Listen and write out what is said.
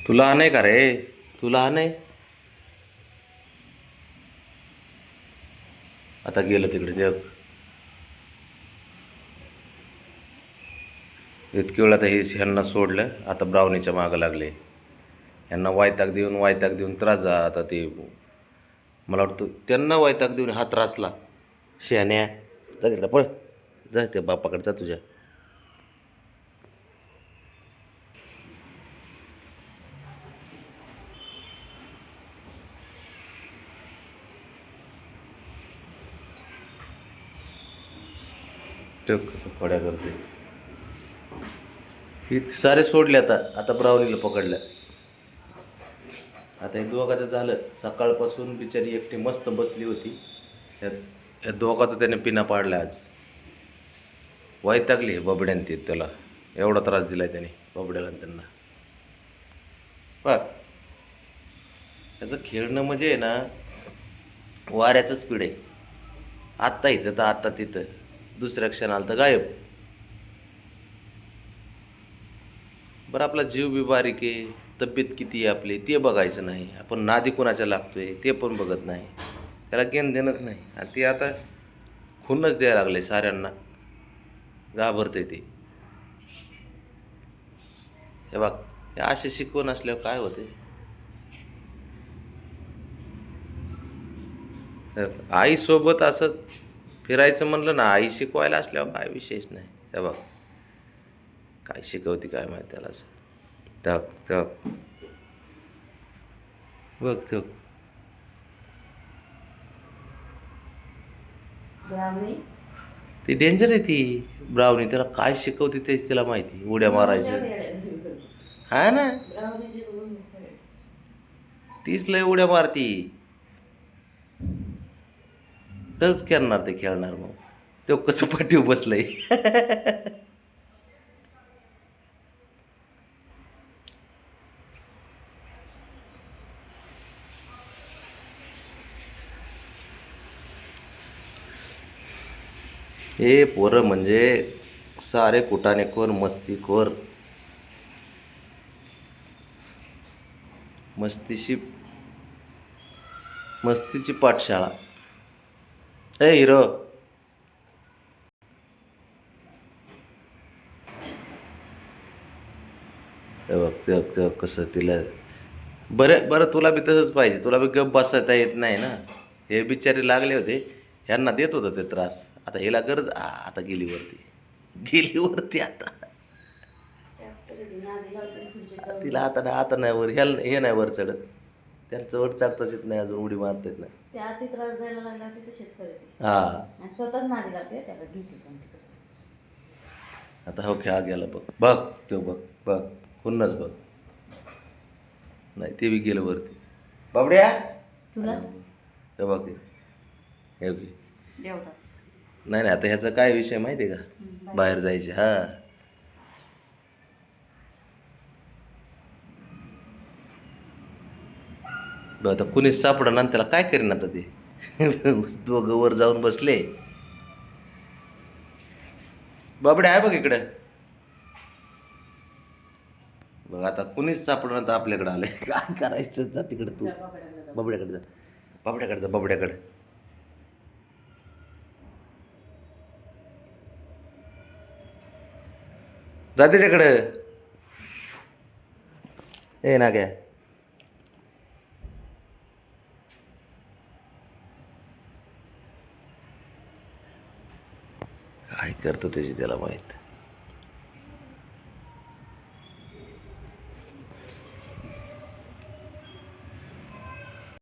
तू लहान आहे का रे? तू लहान आहे. आता गेलं तिकडे देव. इतकी वेळ आता हे ह्यांना सोडलं, आता ब्राउनीच्या मागं लागले. ह्यांना वैताग देऊन त्रास जा. आता ते मला वाटतं त्यांना वैताग देऊन हा त्रासला. शहाण्या, जा तिकडे पळ. जा त्या बापाकडे जा तुझ्या. ते कसं फड्या करते. ही सारे सोडले आता. आता ब्राउनीला पकडलं. आता हे दोघाचं झालं. सकाळपासून बिचारी एकटी मस्त बसली होती. या दोघाचं त्याने पिना पाडला आज. वैतागली बबड्यान ते त्याला. एवढा त्रास दिलाय त्याने बबड्याला त्यांना. बघ, त्याचं खेळणं म्हणजे आहे ना, वाऱ्याचं स्पीड आहे. आत्ता इथं तर आत्ता तिथं, दुसऱ्या क्षणाला तर गायब. बरं, आपला जीव बी बारीक आहे, तब्येत किती आहे आपली ते बघायचं नाही. आपण नादी कुणाच्या लागतोय ते पण बघत नाही. त्याला घेणं देणंच नाही. आणि ते आता खुन्नच द्यायला लागले साऱ्यांना. घाबरते ते. हे बघ, हे असे शिकवण असल्यावर काय होते. आईसोबत असं फिरायचं म्हणलं ना, आई शिकवायला असल्यावर काय विशेष नाही. हे बघ, काय शिकवते काय माहिती त्याला. असं त्या त्या बघ तो. ती डेंजर आहे ती ब्राउनी. त्याला काय शिकवते तेच तिला माहिती. उड्या मारायचं हा ना. तीच लय उड्या मारती. तच करणार ते खेळणार. मग तो कसं पाठीव बसलंय. हे पोरं म्हणजे सारे कुटाणेखोर, मस्तीखोर. मस्तीची मस्तीची पाठशाळा. ए हिरो, हे बघ ते बघ कसं तिला. बरं बरं, तुला बी तसंच पाहिजे. तुला बी गप बसता येत नाही ना. हे बिचारे लागले होते, ह्यांना देत होतं ते त्रास. आता हिला गरज आता गेली वरती. गेली वरती आता. तिला आता नाही, आता नाही वर. ह्याला हे नाही वर चढत. त्यांचं वर चढताच येत नाही अजून. उडी मारता येत नाही. हा, आता हो खेळा गेला. बघ बघ तो, बघ बघ पुन्हाच बघ. नाही ते बी गेलं वरती. बाबड्या, हे बघ हे बघ. नाही नाही, आता ह्याचा काय विषय माहिती आहे का, बाहेर जायचे. हा, बघ आता कुणीच सापडणार त्याला. काय करेन आता ते. दोघं वर जाऊन बसले. बाबड्या आहे बघ इकडं. बघ आता कुणीच सापडणार तर आपल्याकडे आलंय. काय करायचं. जा तिकडे तू. बाबड्याकडे जा. बाबड्याकडे जा. बाबड्याकडे जा. त्याच्याकडे ए ना काय. काय करतो त्याची त्याला माहीत.